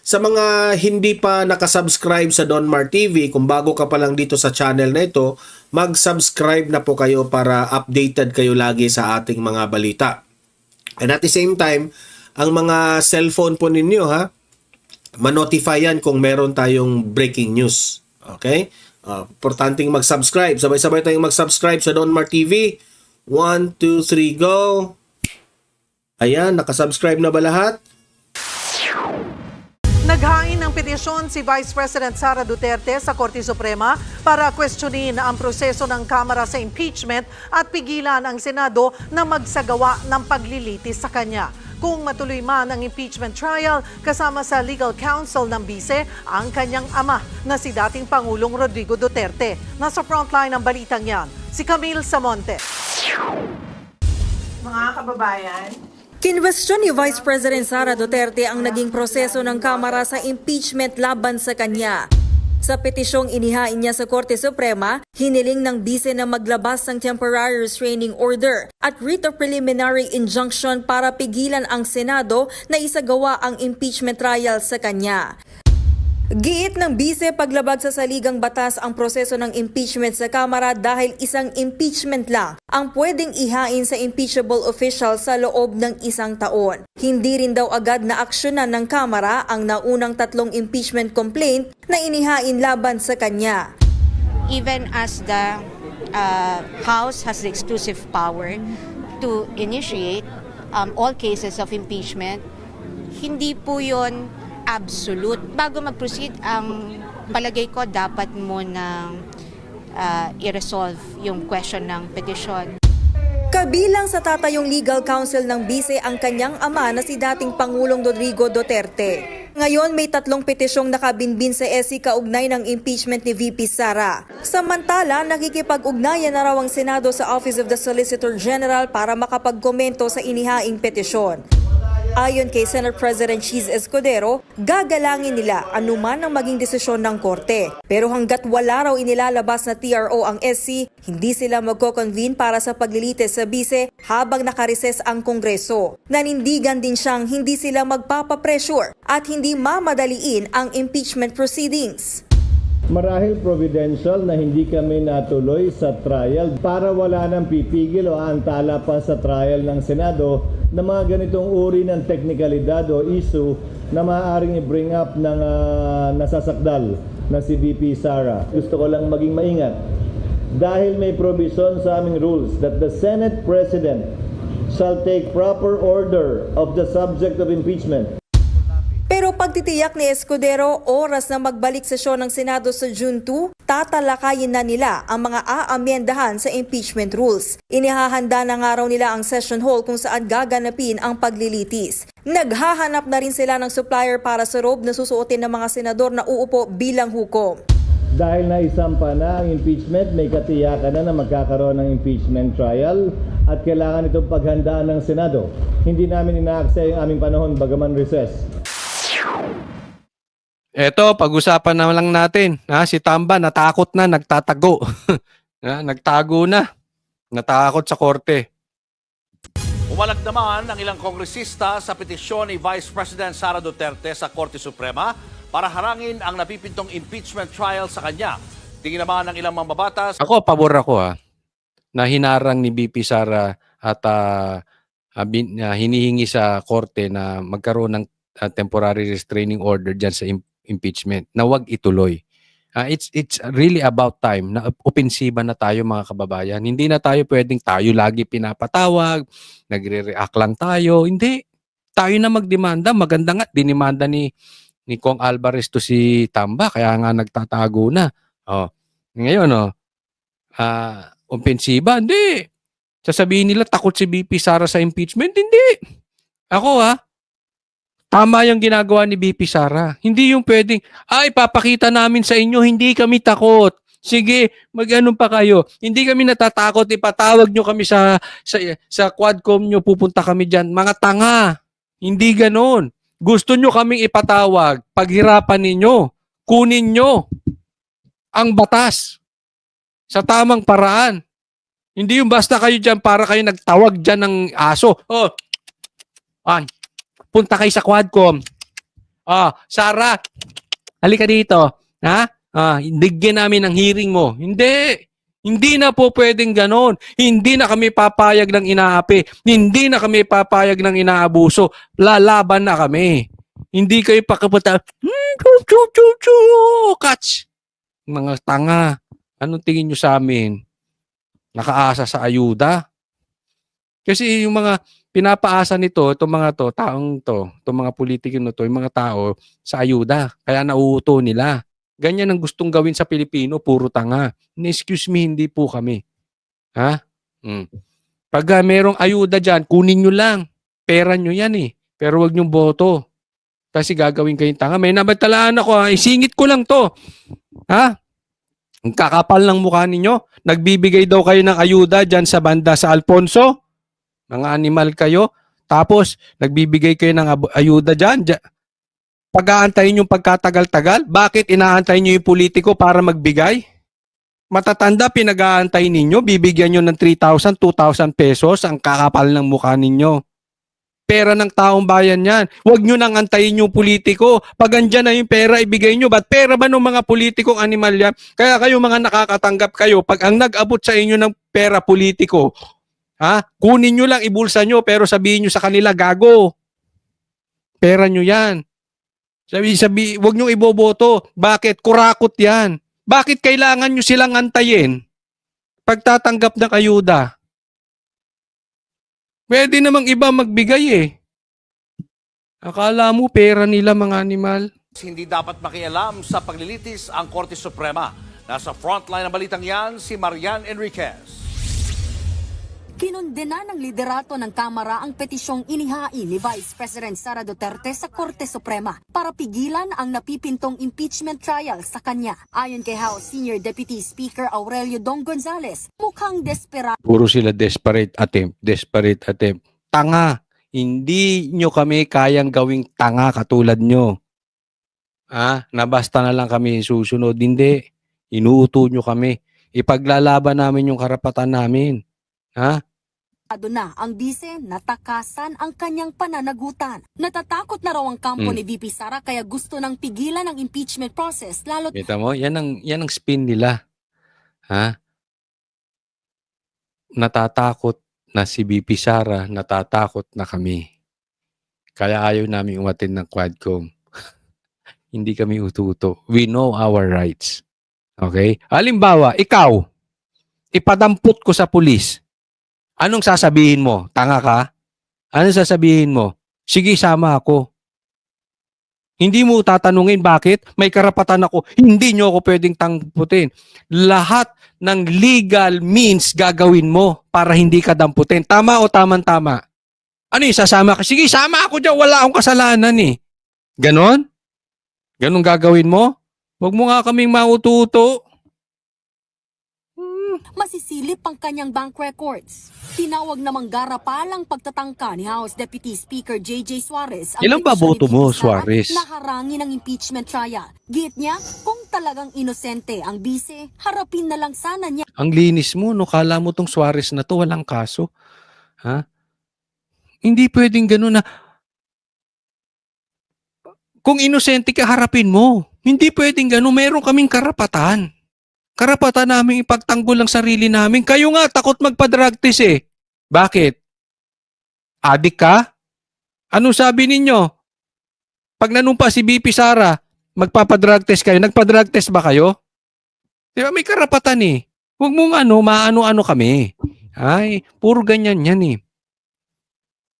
Sa mga hindi pa nakasubscribe sa Donmar TV, kung bago ka pa lang dito sa channel na ito, mag-subscribe na po kayo para updated kayo lagi sa ating mga balita. And at the same time, ang mga cellphone po ninyo ma-notify yan kung meron tayong breaking news. Okay? Importanteng mag-subscribe. Sabay-sabay tayong mag-subscribe sa Donmar TV. 1, 2, 3, go! Ayan, nakasubscribe na ba lahat? Naghain ng petisyon si Vice President Sara Duterte sa Korte Suprema para questionin ang proseso ng Kamara sa impeachment at pigilan ang Senado na magsagawa ng paglilitis sa kanya. Kung matuloy man ang impeachment trial, kasama sa legal counsel ng bise ang kanyang ama na si dating Pangulong Rodrigo Duterte. Nasa frontline ng balitang yan, si Camille Samonte. Mga kababayan, Kinwestiyon ni Vice President Sara Duterte ang naging proseso ng Kamara sa impeachment laban sa kanya. Sa petisyong inihain niya sa Korte Suprema, hiniling ng bise na maglabas ng temporary restraining order at writ of preliminary injunction para pigilan ang Senado na isagawa ang impeachment trial sa kanya. Giit ng bise, paglabag sa saligang batas ang proseso ng impeachment sa Kamara dahil isang impeachment lang ang pwedeng ihain sa impeachable official sa loob ng 1 taon. Hindi rin daw agad na aksyonan ng Kamara ang naunang 3 impeachment complaint na inihain laban sa kanya. Even as the House has the exclusive power to initiate all cases of impeachment, hindi po yun absolute. Bago mag-proceed, ang palagay ko dapat mo na i-resolve yung question ng petisyon. Kabilang sa tatayong legal counsel ng bise ang kanyang ama na si dating Pangulong Rodrigo Duterte. Ngayon may 3 petisyong nakabinbin sa SC kaugnay ng impeachment ni VP Sara. Samantala, nakikipag-ugnayan na raw ang Senado sa Office of the Solicitor General para makapagkomento sa inihaing petisyon. Ayon kay Senate President Cheese Escudero, gagalangin nila anuman ang maging desisyon ng korte. Pero hanggat wala raw inilalabas na TRO ang SC, hindi sila magko-convene para sa paglilitis sa bise habang nakareses ang Kongreso. Nanindigan din siyang hindi sila magpapapressure at hindi mamadaliin ang impeachment proceedings. Marahil providential na hindi kami natuloy sa trial para wala nang pipigil o antala pa sa trial ng Senado na mga ganitong uri ng teknikalidad o issue na maaaring i-bring up ng nasasakdal na si VP Sara. Gusto ko lang maging maingat dahil may provision sa aming rules that the Senate President shall take proper order of the subject of impeachment. Pero pagtitiyak ni Escudero, oras na magbalik sesyon ng Senado sa June 2, tatalakayin na nila ang mga aamyendahan sa impeachment rules. Inihahanda na nga raw nila ang session hall kung saan gaganapin ang paglilitis. Naghahanap na rin sila ng supplier para sa robe na susuotin ng mga senador na uupo bilang hukom. Dahil naisampa na ang impeachment, may katiyakan na magkakaroon ng impeachment trial at kailangan itong paghandaan ng Senado. Hindi namin inaaksaya yung aming panahon bagaman recess. Eto, pag-usapan na lang natin. Si Tamba, natakot na, nagtatago. Nagtago na. Natakot sa korte. Umalag naman ang ilang kongresista sa petisyon ni Vice President Sara Duterte sa Korte Suprema para harangin ang napipintong impeachment trial sa kanya. Tingin naman ng ilang mambabatas. Ako, pabor ako na hinarang ni BP Sara at hinihingi sa korte na magkaroon ng temporary restraining order dyan sa impeachment na wag ituloy. It's really about time na opensiba na tayo mga kababayan. Hindi na tayo pwedeng tayo lagi pinapatawag, nagre-react lang tayo. Hindi. Tayo na magdemanda. Maganda nga, dinimanda ni Kong Alvarez to si Tamba, kaya nga nagtatago na. Ngayon, opensiba, hindi. Sasabihin nila takot si BP Sara sa impeachment, hindi. Ako tama yung ginagawa ni BP Sara. Hindi yung pwedeng, papakita namin sa inyo, hindi kami takot. Sige, mag-ano pa kayo. Hindi kami natatakot, ipatawag nyo kami sa Quadcom nyo, pupunta kami dyan. Mga tanga. Hindi ganon. Gusto nyo kaming ipatawag, paghirapan ninyo, kunin nyo ang batas sa tamang paraan. Hindi yung basta kayo dyan para kayo nagtawag dyan ng aso. Punta kayo sa Quadcom. Sara, halika dito. Ha? Bigyan namin ng hearing mo. Hindi. Hindi na po pwedeng ganon. Hindi na kami papayag ng inaapi. Hindi na kami papayag ng inaabuso. Lalaban na kami. Hindi kayo pakapunta. Catch. Mga tanga. Anong tingin nyo sa amin? Nakaasa sa ayuda? Kasi yung mga pinapaasa nito, itong mga taong itong mga politiko nito, yung mga tao sa ayuda. Kaya nauuto nila. Ganyan ang gustong gawin sa Pilipino, puro tanga. Excuse me, hindi po kami. Ha? Pag merong ayuda dyan, kunin nyo lang. Pera nyo yan eh. Pero wag nyong boto. Kasi gagawin kayong tanga. May nabatalaan ako, isingit ko lang to. Ha? Ang kakapal ng mukha ninyo. Nagbibigay daw kayo ng ayuda dyan sa banda sa Alfonso. Mga animal kayo. Tapos, nagbibigay kayo ng ayuda dyan. Pag-aantayin yung pagkatagal-tagal? Bakit inaantay nyo yung politiko para magbigay? Matatanda, pinag-aantay ninyo, bibigyan nyo ng 3,000, 2,000 pesos, ang kakapal ng mukha ninyo. Pera ng taong bayan yan. Huwag nyo nang antayin yung politiko. Pag andyan na yung pera, ibigay nyo. Ba't pera ba ng mga politikong animal yan? Kaya kayo mga nakakatanggap kayo, pag ang nag-abot sa inyo ng pera politiko, kunin nyo lang, ibulsa nyo, pero sabihin nyo sa kanila, gago. Pera nyo yan. Huwag nyo iboboto. Bakit? Kurakot yan. Bakit kailangan nyo silang antayin? Pagtatanggap ng ayuda. Pwede namang iba magbigay eh. Akala mo pera nila mga animal? Hindi dapat makialam sa paglilitis ang Korte Suprema. Nasa frontline ng balitang yan, si Marian Enriquez. Kinundena ng liderato ng Kamara ang petisyong inihain ni Vice President Sara Duterte sa Korte Suprema para pigilan ang napipintong impeachment trial sa kanya. Ayon kay House Senior Deputy Speaker Aurelio Dong Gonzales, mukhang desperado. Puro sila desperate attempt. Tanga. Hindi nyo kami kayang gawing tanga katulad nyo. Na basta na lang kami susunod. Hindi. Inuuto nyo kami. Ipaglalaban namin yung karapatan namin. Na ang bise natakasan ang kanyang pananagutan. Natatakot na raw ang kampo ni VP Sara kaya gusto nang pigilan ang impeachment process lalo't Kita mo? Yan ang spin nila. Natatakot na si VP Sara, natatakot na kami. Kaya ayaw namin umatin ng Quadcom. Hindi kami ututo. We know our rights. Okay? Halimbawa, ikaw, ipadampot ko sa pulis. Anong sasabihin mo? Tanga ka? Anong sasabihin mo? Sige, sama ako. Hindi mo tatanungin bakit? May karapatan ako. Hindi nyo ako pwedeng tamputin. Lahat ng legal means gagawin mo para hindi ka damputin. Tama o tama-tama? Ano yung sasama ka? Sige, sama ako dyan. Wala akong kasalanan eh. Ganon? Ganon gagawin mo? Huwag mo nga kaming maututo. masisilip ang kanyang bank records. Tinawag namang garapal ang pagtatangka ni House Deputy Speaker J.J. Suarez. Ilan ba boto mo, Suarez? Na harangin ang impeachment trial. Git niya, kung talagang inosente ang bise, harapin na lang sana niya. Ang linis mo, no? Kala mo tong Suarez na to, walang kaso. Ha? Hindi pwedeng gano'n na. Kung inosente ka, harapin mo. Hindi pwedeng gano'n. Meron kaming karapatan. Karapatan namin ipagtanggol ang sarili namin. Kayo nga, takot magpa-drug test eh. Bakit? Adik ka? Ano sabi ninyo? Pag nanumpa si BP Sara, magpapa-drug test kayo. Nagpa-drug test ba kayo? Di ba may karapatan eh. Huwag mong maano-ano kami. Ay, puro ganyan yan eh.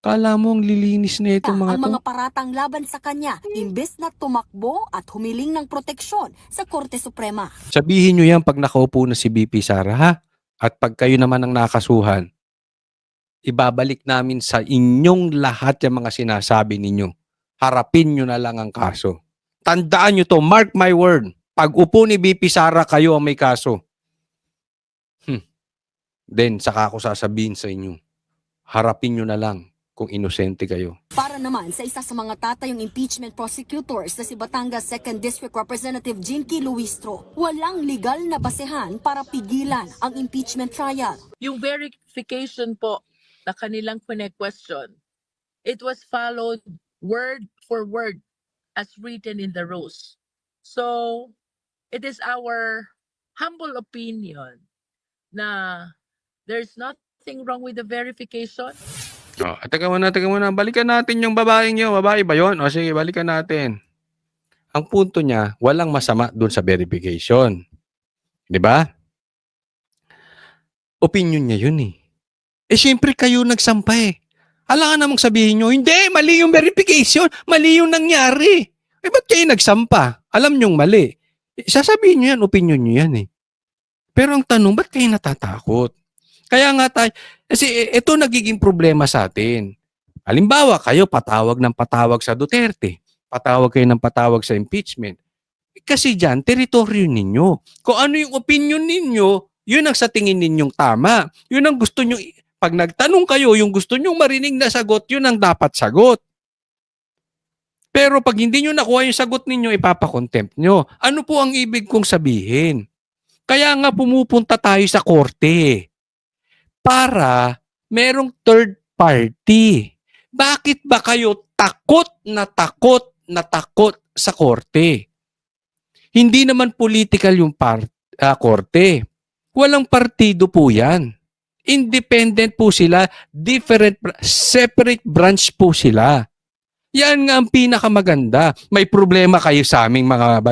Kala mo ang lilinis na itong mga ang mga paratang laban sa kanya, imbes na tumakbo at humiling ng proteksyon sa Korte Suprema. Sabihin nyo yan pag nakaupo na si BP Sara, ha? At pag kayo naman ang nakasuhan, ibabalik namin sa inyong lahat yung mga sinasabi ninyo. Harapin nyo na lang ang kaso. Tandaan nyo to, mark my word. Pag upo ni BP Sara, kayo ang may kaso. Then, saka ako sasabihin sa inyo, harapin nyo na lang kung inosente kayo. Para naman sa isa sa mga tatayong impeachment prosecutors na si Batangas 2nd District Representative Jinky Luistro, walang legal na basehan para pigilan ang impeachment trial. Yung verification po na kanilang question, it was followed word for word as written in the rules. So, it is our humble opinion na there's nothing wrong with the verification. Oh, teka muna. Balikan natin yung babaeng yun. Babae ba yun? O sige, balikan natin. Ang punto niya, walang masama dun sa verification. Di ba? Opinion niya yun eh. Eh, syempre kayo nagsampa eh. Alangan namang sabihin nyo, hindi, mali yung verification. Mali yung nangyari. Eh, ba't kayo nagsampa? Alam nyong mali. Eh, sasabihin nyo yan, opinion nyo yan eh. Pero ang tanong, ba't kayo natatakot? Kaya nga tayo, kasi ito nagiging problema sa atin. Halimbawa, kayo patawag ng patawag sa Duterte. Patawag kayo ng patawag sa impeachment. Kasi dyan, teritoryo ninyo. Kung ano yung opinion ninyo, yun ang sa tingin ninyong tama. Yun ang gusto nyo, pag nagtanong kayo, yung gusto nyong marinig na sagot, yun ang dapat sagot. Pero pag hindi nyo nakuha yung sagot ninyo, ipapakontempt nyo. Ano po ang ibig kong sabihin? Kaya nga pumupunta tayo sa korte para merong third party. Bakit ba kayo takot sa korte? Hindi naman political yung korte. Walang partido po yan. Independent po sila, separate branch po sila. Yan nga ang pinakamaganda. May problema kayo sa aming mga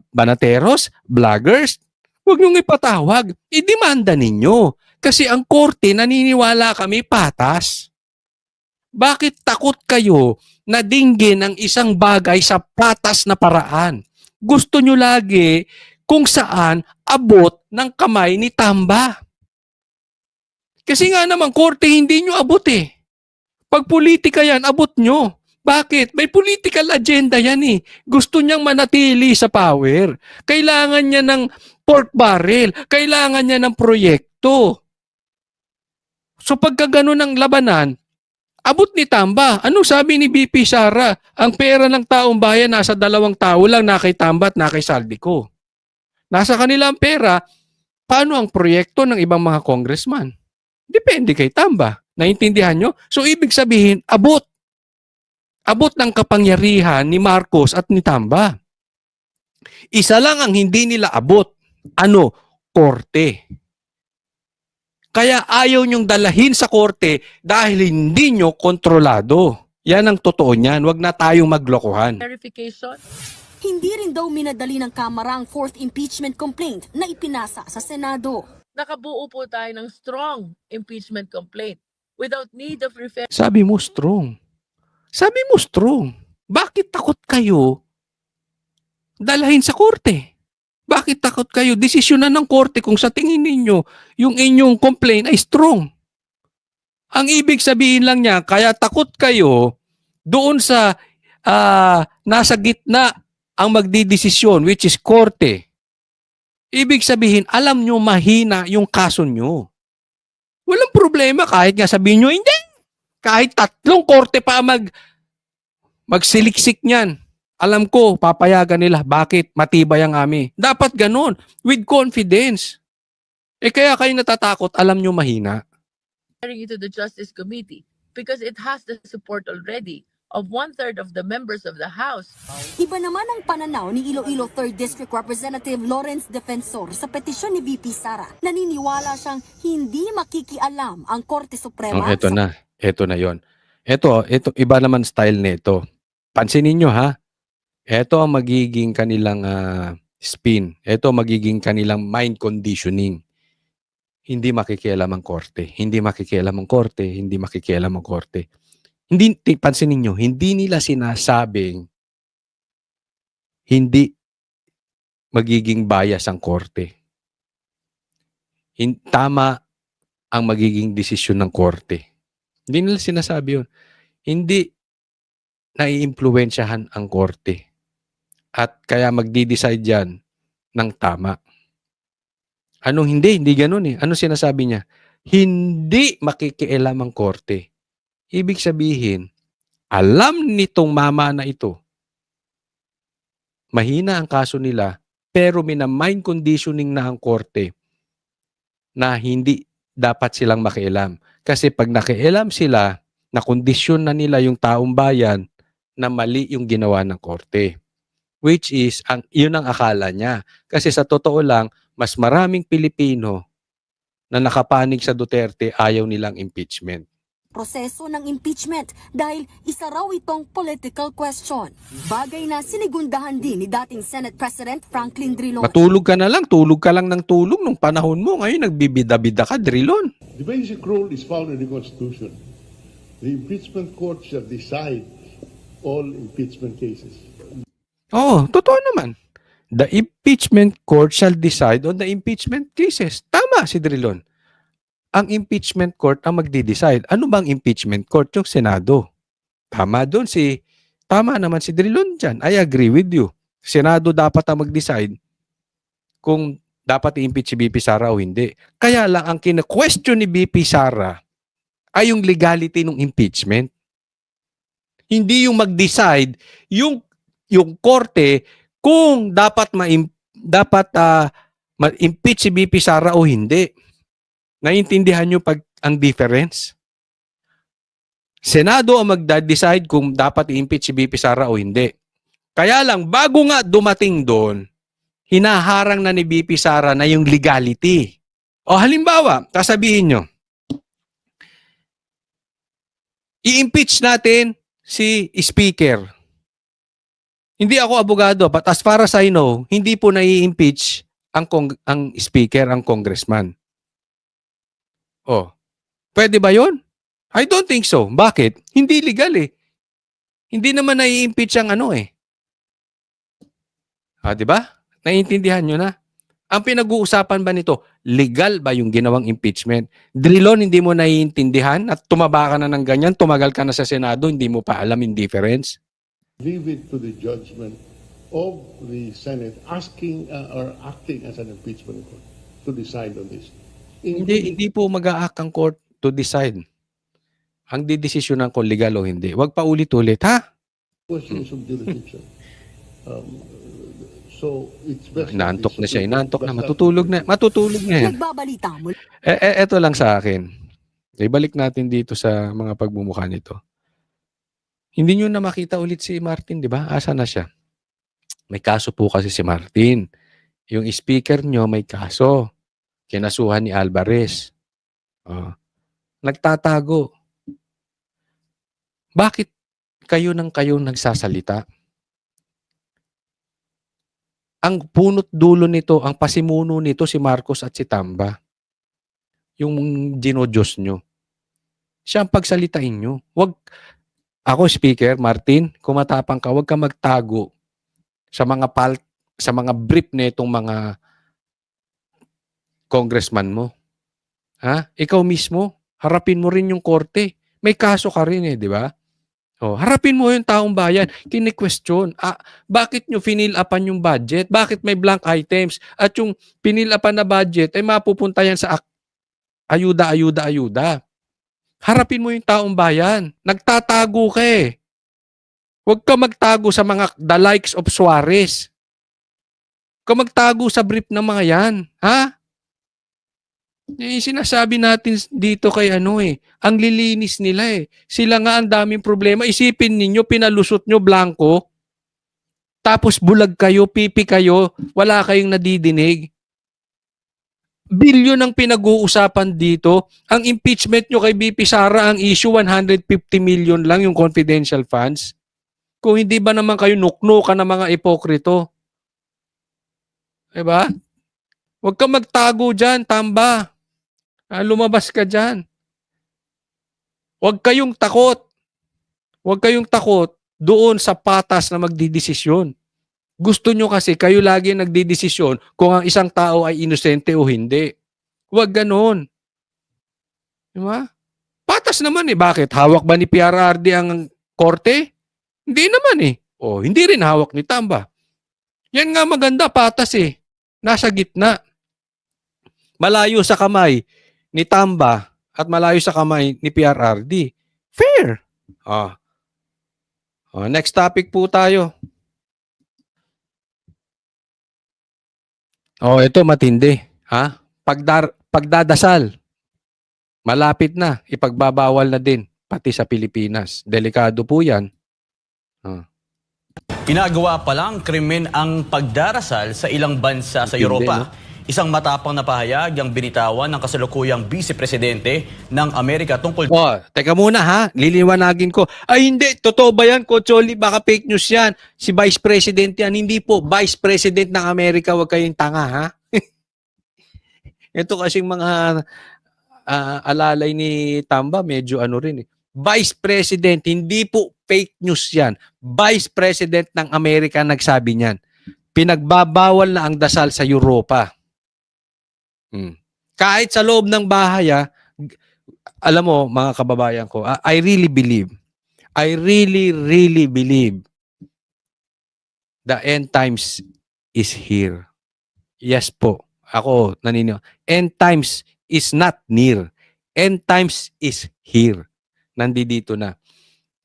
banateros, vloggers, huwag niyong ipatawag. Idemanda ninyo. Kasi ang korte, naniniwala kami patas. Bakit takot kayo na dinggin ang isang bagay sa patas na paraan? Gusto nyo lagi kung saan abot ng kamay ni Tamba. Kasi nga naman, korte hindi nyo abot eh. Pag politika yan, abot nyo. Bakit? May political agenda yan eh. Gusto niyang manatili sa power. Kailangan niya ng pork barrel. Kailangan niya ng proyekto. So pagka ganun ang labanan, abot ni Tamba. Anong sabi ni BP Sara? Ang pera ng taong bayan nasa 2 tao lang, na kay Tamba at na kay Saldico. Nasa kanila ang pera. Paano ang proyekto ng ibang mga congressman? Depende kay Tamba. Naintindihan nyo? So ibig sabihin, abot. Abot ng kapangyarihan ni Marcos at ni Tamba. Isa lang ang hindi nila abot. Ano? Korte. Kaya ayaw nyong dalahin sa korte dahil hindi nyo kontrolado. Yan ang totoo niyan. Huwag na tayong maglokohan. Verification. Hindi rin daw minadali ng Kamara ang 4th impeachment complaint na ipinasa sa Senado. Nakabuo po tayo ng strong impeachment complaint without need of referring Sabi mo strong. Sabi mo strong. Bakit takot kayo dalahin sa korte? Bakit takot kayo? Desisyonan ng korte kung sa tingin ninyo yung inyong complaint ay strong. Ang ibig sabihin lang niya, kaya takot kayo doon sa nasa gitna ang magdidesisyon, which is korte. Ibig sabihin, alam nyo mahina yung kaso nyo. Walang problema kahit nga sabihin nyo, hindi. Kahit 3 korte pa magsiliksik niyan. Alam ko, papayagan nila. Bakit? Matibay ang ami. Dapat ganun. With confidence. Eh kaya kayo natatakot, alam nyo mahina. it to the Justice Committee because it has the support already of 1/3 of the members of the House. Iba naman ang pananaw ni Iloilo 3rd District Representative Lawrence Defensor sa petisyon ni BP Sara. Naniniwala siyang hindi makikialam ang Korte Suprema. Ito na. Ito na yon. Ito, iba naman style nito. Pansinin nyo ha. Ito ang magiging kanilang spin. Ito magiging kanilang mind conditioning. Hindi makikialam ang korte. Hindi makikialam ang korte. Hindi makikialam ang korte. Hindi, pansinin nyo, hindi nila sinasabing hindi magiging bias ang korte. Tama ang magiging desisyon ng korte. Hindi nila sinasabi yun. Hindi naiimpluwensyahan ang korte. At kaya magdi-decide yan ng tama. Anong hindi? Hindi ganun eh. Ano sinasabi niya? Hindi makikialam ang korte. Ibig sabihin, alam nitong mama na ito, mahina ang kaso nila, pero mina-mind conditioning na ang korte na hindi dapat silang makialam. Kasi pag nakialam sila, na kondisyon na nila yung taong bayan na mali yung ginawa ng korte. Which is, yun ang akala niya. Kasi sa totoo lang, mas maraming Pilipino na nakapanig sa Duterte ayaw nilang impeachment. Proseso ng impeachment dahil isa raw itong political question. Bagay na sinigundahan din ni dating Senate President Franklin Drilon. Matulog ka na lang, tulog ka lang ng tulog nung panahon mo. Ngayon, nagbibida-bida ka, Drilon. The basic rule is found in the Constitution. The impeachment court shall decide all impeachment cases. Oo, totoo naman. The impeachment court shall decide on the impeachment cases. Tama si Drilon. Ang impeachment court ang magde-decide. Ano bang impeachment court? Yung Senado. Tama naman si Drilon dyan. I agree with you. Senado dapat ang mag-decide kung dapat i-impeach si BP Sara o hindi. Kaya lang ang kina-question ni BP Sara ay yung legality ng impeachment. Hindi yung mag-decide yung korte kung dapat ma-impeach si BP Sara o hindi. Naiintindihan nyo ang difference? Senado ang magda-decide kung dapat i-impeach si BP Sara o hindi. Kaya lang, bago nga dumating doon, hinaharang na ni BP Sara na yung legality. O halimbawa, sasabihin nyo, i-impeach natin si Speaker. Hindi ako abogado, but as far as I know, hindi po na-i-impeach ang Speaker, ang Congressman. Oh, pwede ba yun? I don't think so. Bakit? Hindi legal eh. Hindi naman nai-impeach ang di ba? Naiintindihan nyo na. Ang pinag-uusapan ba nito, legal ba yung ginawang impeachment? Drilon, hindi mo naiintindihan at tumaba ka na ng ganyan, tumagal ka na sa Senado, hindi mo pa alam yung difference? Leave it to the judgment of the Senate asking or acting as an impeachment court to decide on this. Hindi po mag-a-act ang court to decide. Ang didesisyonan ko legal o hindi. Huwag pa ulit-ulit, ha? Questions of jurisdiction. So, it's best... Inaantok na siya, inaantok na. Matutulog na yan. Nagbabalita mo. Eto lang sa akin. Ibalik natin dito sa mga pagmumukha nito. Hindi nyo na makita ulit si Martin, di ba? Asa na siya? May kaso po kasi si Martin. Yung speaker nyo may kaso. Kinasuhan ni Alvarez. Nagtatago. Bakit kayo nagsasalita? Ang punot dulo nito, ang pasimuno nito si Marcos at si Tamba. Yung ginodiyos nyo. Siya ang pagsalitain nyo. Ako, Speaker, Martin, kung matapang ka, huwag ka magtago sa mga brief na itong mga congressman mo. Ha? Ikaw mismo, harapin mo rin yung korte. May kaso ka rin di ba? Harapin mo yung taong bayan. Kini-question, bakit nyo finil-upan yung budget? Bakit may blank items? At yung pinil-upan na budget ay mapupunta yan sa ayuda. Harapin mo yung taong bayan. Nagtatago ka eh. Huwag ka magtago sa the likes of Suarez. Huwag ka magtago sa brief ng mga yan. Ha? Sinasabi natin dito kay ang lilinis nila Sila nga ang daming problema. Isipin ninyo, pinalusot nyo blanco, tapos bulag kayo, pipi kayo, wala kayong nadidinig. Bilyon ang pinag-uusapan dito. Ang impeachment nyo kay BP Sara, ang issue 150 million lang yung confidential funds. Kung hindi ba naman kayo nuknukan ng mga ipokrito? Diba? Huwag ka magtago dyan, Tamba. Lumabas ka dyan. Huwag kayong takot. Huwag kayong takot doon sa patas na magdidesisyon. Gusto nyo kasi kayo lagi nagdidesisyon kung ang isang tao ay inosente o hindi. Huwag ganon. Diba? Patas naman Bakit? Hawak ba ni PRRD ang korte? Hindi naman hindi rin hawak ni Tamba. Yan nga maganda, patas Nasa gitna. Malayo sa kamay ni Tamba at malayo sa kamay ni PRRD. Fair. Next topic po tayo. Ito matindi. Pagdadasal. Malapit na. Ipagbabawal na din. Pati sa Pilipinas. Delikado po yan. Ginagawa palang krimen ang pagdarasal sa ilang bansa sa Intindi, Europa. no? Isang matapang na pahayag ang binitawan ng kasalukuyang vice-presidente ng Amerika tungkol Teka muna ha, liliwanagin ko. Ay hindi, totoo ba yan, Coach Oli? Baka fake news yan. Si Vice President yan. Hindi po, Vice President ng Amerika, wag kayong tanga ha. Ito kasing mga alalay ni Tamba, medyo ano rin eh. Vice President, hindi po fake news yan. Vice President ng Amerika nagsabi niyan. Pinagbabawal na ang dasal sa Europa. Kahit sa loob ng bahay, alam mo mga kababayan ko, I really believe the end times is here. Yes po. Ako naniniwala. End times is not near. End times is here. Nandito na.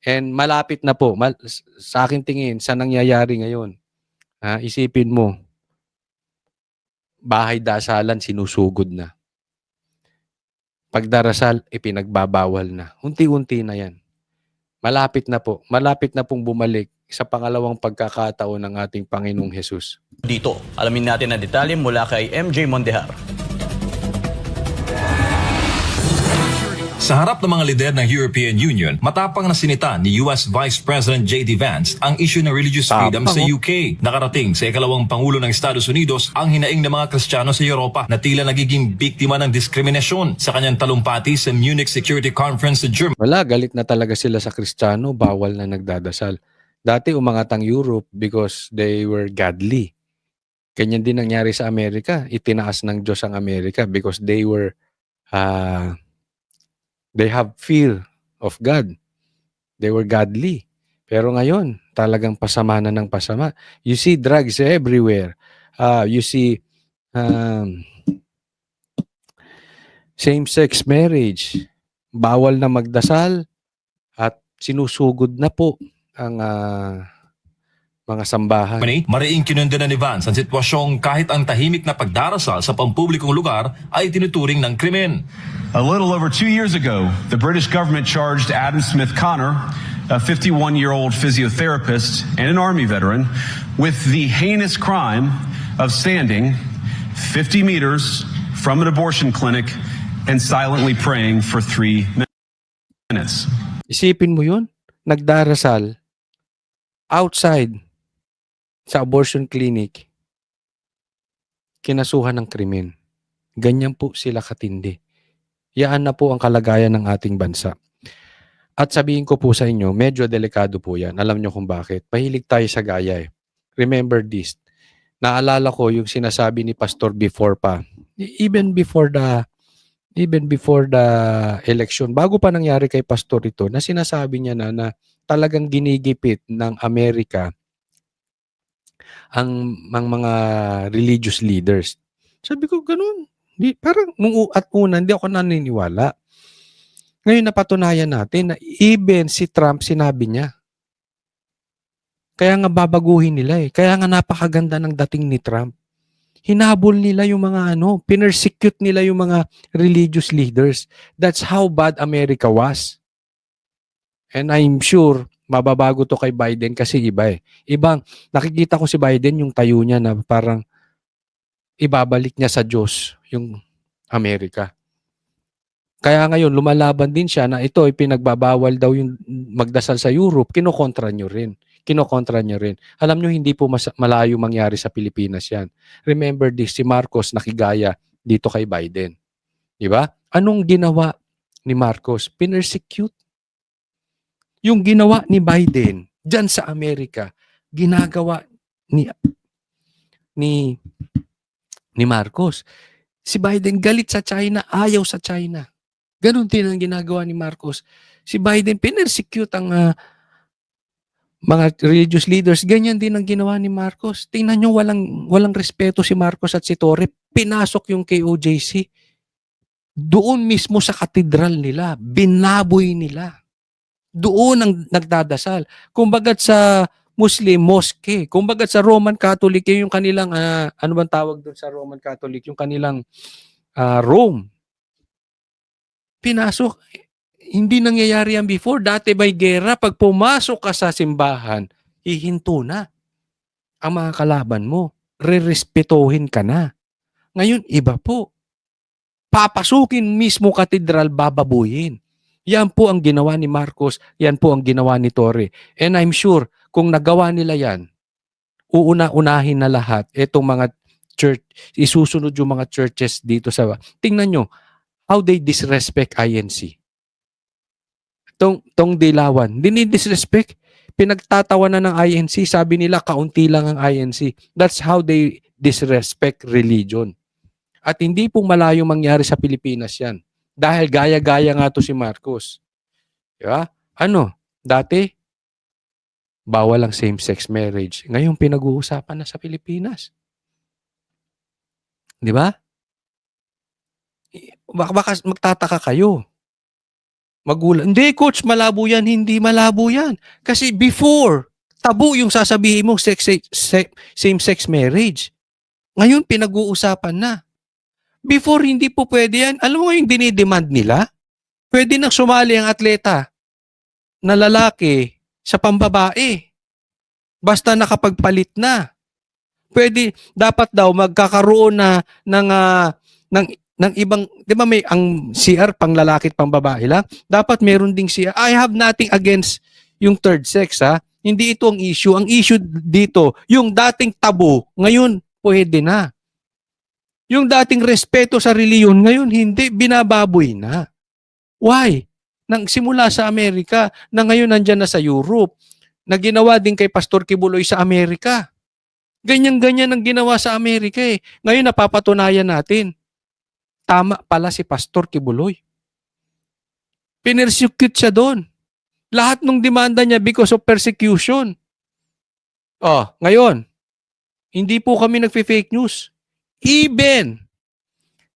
And malapit na po. Sa akin tingin, sa nangyayari ngayon. Isipin mo, bahay dasalan sinusugod na. Pagdarasal, ipinagbabawal na. Unti-unti na yan. Malapit na po. Malapit na pong bumalik sa pangalawang pagkakataon ng ating Panginoong Hesus. dito. Alamin natin ang detalye mula kay MJ Mondehar. Sa harap ng mga lider ng European Union, matapang na sinita ni US Vice President J.D. Vance ang issue ng religious freedom sa UK. Nakarating sa ikalawang Pangulo ng Estados Unidos ang hinaing ng mga Kristiyano sa Europa na tila nagiging biktima ng diskriminasyon sa kanyang talumpati sa Munich Security Conference sa Germany. Wala, galit na talaga sila sa Kristiyano, bawal na nagdadasal. Dati umangat ang Europe because they were godly. Ganyan din nangyari sa Amerika. Itinaas ng Diyos ang Amerika because they were they have fear of God. They were godly. Pero ngayon, talagang pasama na ng pasama. You see drugs everywhere. You see same-sex marriage. Bawal na magdasal at sinusugod na po ang mga sambahan. Mariing kinunda na ni Vance ang sitwasyong kahit ang tahimik na pagdarasal sa pampublikong lugar ay tinuturing ng krimen. A little over 2 years ago, the British government charged Adam Smith Connor, a 51-year-old physiotherapist and an Army veteran, with the heinous crime of standing 50 meters from an abortion clinic and silently praying for 3 minutes. Isipin mo yun? Nagdarasal outside sa abortion clinic, kinasuhan ng krimen. Ganyan po sila katindi. Yaan na po ang kalagayan ng ating bansa. At sabihin ko po sa inyo, medyo delikado po yan. Alam nyo kung bakit. Pahilig tayo sa gaya eh. Remember this. Naalala ko yung sinasabi ni Pastor before pa. Even before the election, bago pa nangyari kay Pastor ito, na sinasabi niya na talagang ginigipit ng Amerika ang mga religious leaders. Sabi ko, ganun. Parang nung at una, hindi ako naniniwala. Ngayon napatunayan natin na even si Trump sinabi niya. Kaya nga babaguhin nila eh. Kaya nga napakaganda ng dating ni Trump. Hinabol nila yung mga pinersecute nila yung mga religious leaders. That's how bad America was. And I'm sure mababago to kay Biden kasi iba eh. Ibang, nakikita ko si Biden yung tayo niya na parang ibabalik niya sa Diyos yung Amerika. Kaya ngayon, lumalaban din siya na ito ay pinagbabawal daw yung magdasal sa Europe, kinokontra nyo rin. Alam nyo, hindi po malayo mangyari sa Pilipinas yan. Remember this, si Marcos nakigaya dito kay Biden. Diba? Anong ginawa ni Marcos? Pinersecute. Yung ginawa ni Biden dyan sa Amerika, ginagawa ni Marcos. Si Biden galit sa China, ayaw sa China. Ganon din ang ginagawa ni Marcos. Si Biden pinersecute ang mga religious leaders. Ganyan din ang ginawa ni Marcos. Tingnan nyo, walang respeto si Marcos at si Torre. Pinasok yung KOJC. Doon mismo sa katedral nila. Binaboy nila. Doon ang nagdadasal. Kumbagat sa Muslim, mosque. Kumbaga sa Roman Catholic, yung kanilang, ano bang tawag doon sa Roman Catholic? Yung kanilang Rome. Pinasok. Hindi nangyayari yan before. Dati may gera, pag pumasok ka sa simbahan, hihinto na ang mga kalaban mo. Rerespetohin ka na. Ngayon, iba po. Papasukin mismo katedral, bababuyin. Yan po ang ginawa ni Marcos, yan po ang ginawa ni Torre. And I'm sure, kung nagawa nila yan, uuna-unahin na lahat itong mga church, isusunod yung mga churches dito sa... Tingnan nyo, how they disrespect INC. Tong Dilawan, dinidisrespect. Pinagtatawanan ng INC, sabi nila kaunti lang ang INC. That's how they disrespect religion. At hindi po malayo mangyari sa Pilipinas yan. Dahil gaya-gaya nga to si Marcos. Diba? Ano? Dati, bawal ang same-sex marriage. Ngayon, pinag-uusapan na sa Pilipinas. Diba? Baka magtataka kayo. Magulat. Hindi, coach, malabo yan. Hindi malabo yan. Kasi before, tabu yung sasabihin mo same-sex marriage. Ngayon, pinag-uusapan na. Before, hindi po pwede yan. Alam mo yung dinidemand nila? Pwede nang sumali ang atleta na lalaki sa pambabae. Basta nakapagpalit na. Pwede, dapat daw magkakaroon na ng ibang, di ba may ang CR pang lalaki at pang babae lang? Dapat meron ding CR. I have nothing against yung third sex, ha? Hindi ito ang issue. Ang issue dito, yung dating tabu, ngayon pwede na. Yung dating respeto sa reliyon, ngayon hindi, binababoy na. Why? Nang simula sa Amerika, na ngayon nandyan na sa Europe, na ginawa din kay Pastor Kibuloy sa Amerika. Ganyan-ganyan ang ginawa sa Amerika eh. Ngayon napapatunayan natin. Tama pala si Pastor Kibuloy. Pinersecute siya doon. Lahat ng demanda niya because of persecution. Oh, ngayon, hindi po kami nagfi-fake news. Even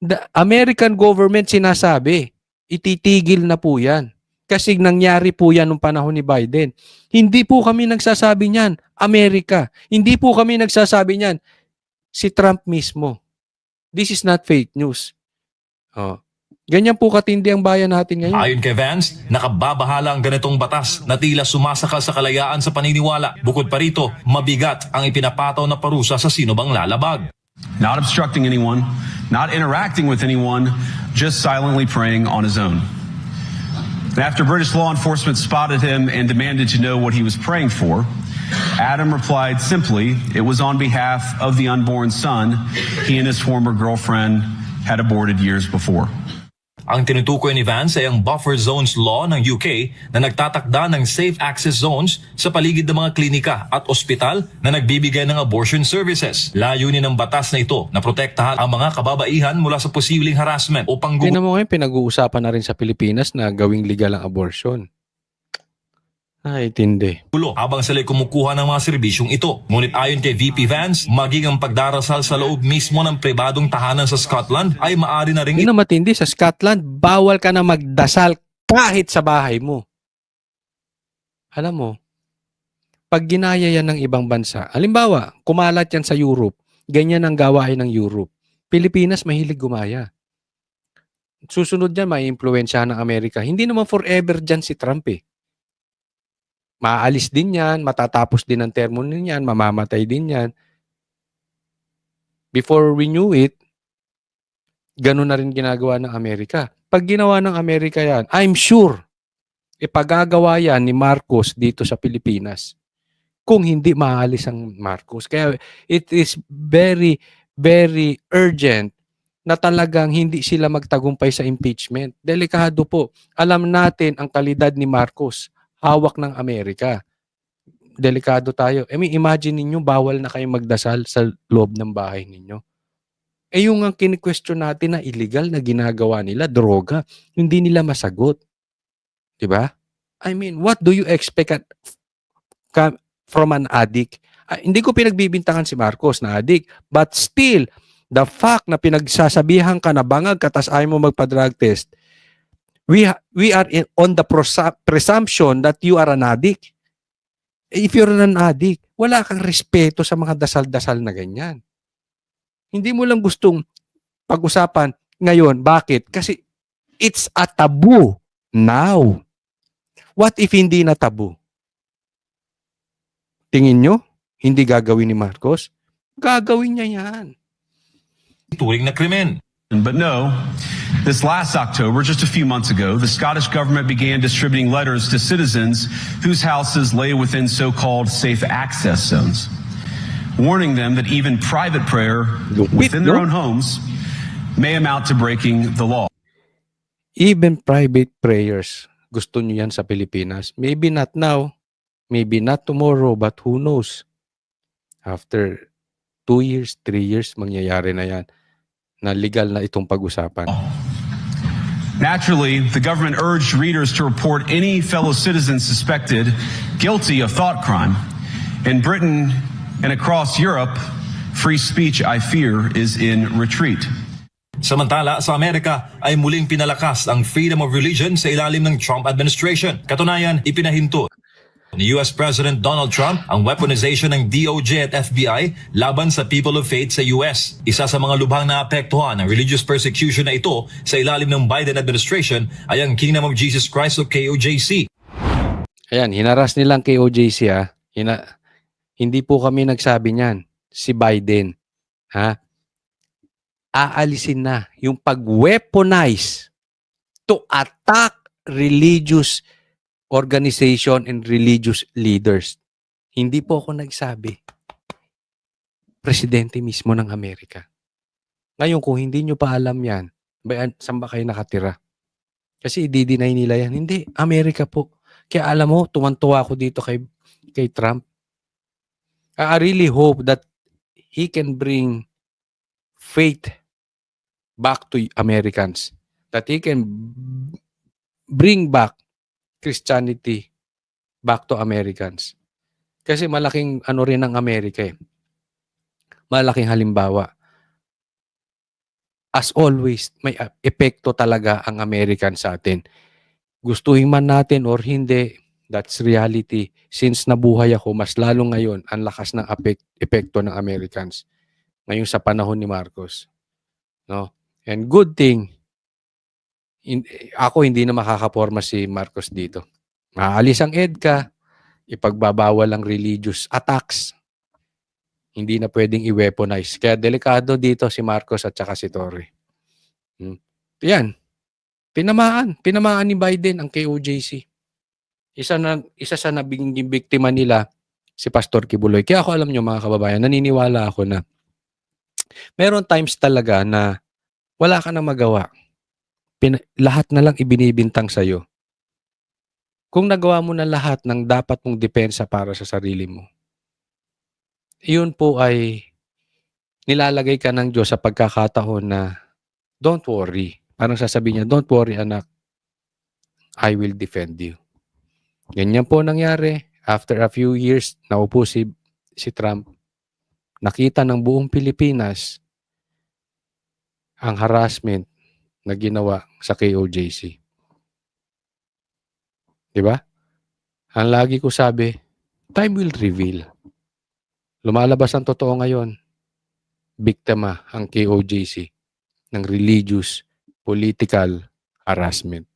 the American government sinasabi, ititigil na po yan. Kasi nangyari po yan nung panahon ni Biden. Hindi po kami nagsasabi niyan, Amerika. Hindi po kami nagsasabi niyan, si Trump mismo. This is not fake news. Oh. Ganyan po katindi ang bayan natin ngayon. Ayon kay Vance, nakababahala ang ganitong batas na tila sumasakal sa kalayaan sa paniniwala. Bukod pa rito, mabigat ang ipinapataw na parusa sa sino bang lalabag. Not obstructing anyone, not interacting with anyone, just silently praying on his own. And after British law enforcement spotted him and demanded to know what he was praying for, Adam replied simply, it was on behalf of the unborn son he and his former girlfriend had aborted years before. Ang tinutukoy ni Vance ay ang buffer zones law ng UK na nagtatakda ng safe access zones sa paligid ng mga klinika at ospital na nagbibigay ng abortion services. Layunin ng batas na ito na protektahan ang mga kababaihan mula sa posibleng harassment o panggugulo. Tingnan mo ngayon, pinag-uusapan na rin sa Pilipinas na gawing legal ang abortion. Ay, tindi. Habang sila'y kumukuha ng mga serbisyong ito. Ngunit ayon kay VP Vance, maging ang pagdarasal sa loob mismo ng pribadong tahanan sa Scotland ay maaari na rin Hindi na matindi. Sa Scotland, bawal ka na magdasal kahit sa bahay mo. Alam mo, pag ginaya yan ng ibang bansa, halimbawa, kumalat yan sa Europe, ganyan ang gawain ng Europe. Pilipinas, mahilig gumaya. Susunod yan, may impluwensya ng Amerika. Hindi naman forever dyan si Trump eh. Maalis din yan, matatapos din ang termo niyan, mamamatay din yan. Before we knew it, ganun na rin ginagawa ng Amerika. Pag ginawa ng Amerika yan, I'm sure, ipagagawa yan ni Marcos dito sa Pilipinas. Kung hindi maalis ang Marcos. Kaya it is very, very urgent na talagang hindi sila magtagumpay sa impeachment. Delikado po. Alam natin ang kalidad ni Marcos. Hawak ng Amerika. Delikado tayo. Imagine ninyo, bawal na kayong magdasal sa loob ng bahay ninyo. Yung ang kini-question natin na illegal na ginagawa nila, droga, hindi nila masagot. Diba? I mean, what do you expect from an addict? Hindi ko pinagbibintangan si Marcos na addict, but still, the fact na pinagsasabihan ka na bangag ka tas ayaw mo magpa-drug test, we are on the presumption that you are an addict. If you're an addict, wala kang respeto sa mga dasal-dasal na ganyan. Hindi mo lang gustong pag-usapan ngayon. Bakit? Kasi it's a taboo Now. What if hindi na tabu? Tingin nyo, hindi gagawin ni Marcos? Gagawin niya yan. Turing na krimen. But no, this last October, just a few months ago, the Scottish government began distributing letters to citizens whose houses lay within so-called safe access zones, warning them that even private prayer within their own homes may amount to breaking the law. Even private prayers, gusto nyo yan sa Pilipinas. Maybe not now, maybe not tomorrow, but who knows? After 2 years, 3 years, mangyayari na yan na legal na itong pag-usapan. Naturally, the government urged readers to report any fellow citizens suspected guilty of thought crime. In Britain and across Europe, free speech, I fear, is in retreat. Samantala, sa Amerika ay muling pinalakas ang freedom of religion sa ilalim ng Trump administration. Katunayan, ipinahinto ni US President Donald Trump ang weaponization ng DOJ at FBI laban sa people of faith sa US. Isa sa mga lubhang naapektuhan ng religious persecution na ito sa ilalim ng Biden administration ay ang Kingdom of Jesus Christ o KOJC. Ayan, hinaras nilang KOJC ha. Hindi po kami nagsabi niyan. Si Biden. Ha? Aalisin na yung pag-weaponize to attack religious organization and religious leaders. Hindi po ako nagsabi. Presidente mismo ng Amerika. Ngayon, kung hindi nyo pa alam yan, saan ba kayo nakatira? Kasi i-deny nila yan. Hindi, Amerika po. Kaya alam mo, tuwan-tuwa ako dito kay Trump. I really hope that he can bring faith back to Americans. That he can bring back Christianity back to Americans. Kasi malaking ano rin ng Amerika eh. Malaking halimbawa. As always, may epekto talaga ang American sa atin. Gustuhin man natin or hindi, that's reality. Since nabuhay ako, mas lalo ngayon, ang lakas ng epekto ng Americans. Ngayon sa panahon ni Marcos. No? And good thing, ako hindi na makakaporma si Marcos dito. Maalis ang EDCA, ipagbabawal ang religious attacks. Hindi na pwedeng i-weaponize. Kaya delikado dito si Marcos at saka si Torre. Yan. Pinamaan ni Biden ang KOJC. Isa sa nabing biktima nila, si Pastor Kibuloy. Kaya ako alam nyo mga kababayan, naniniwala ako na meron times talaga na wala ka na magawa. Lahat na lang ibinibintang sa'yo. Kung nagawa mo na lahat ng dapat mong depensa para sa sarili mo, iyon po ay nilalagay ka ng Diyos sa pagkakataon na don't worry. Parang sasabihin niya, don't worry anak, I will defend you. Ganyan po nangyari. After a few years, naupo si Trump. Nakita ng buong Pilipinas ang harassment na ginawa sa KOJC. Diba? Ang lagi ko sabi, time will reveal. Lumalabas ang totoo ngayon. Biktima ang KOJC ng religious, political harassment.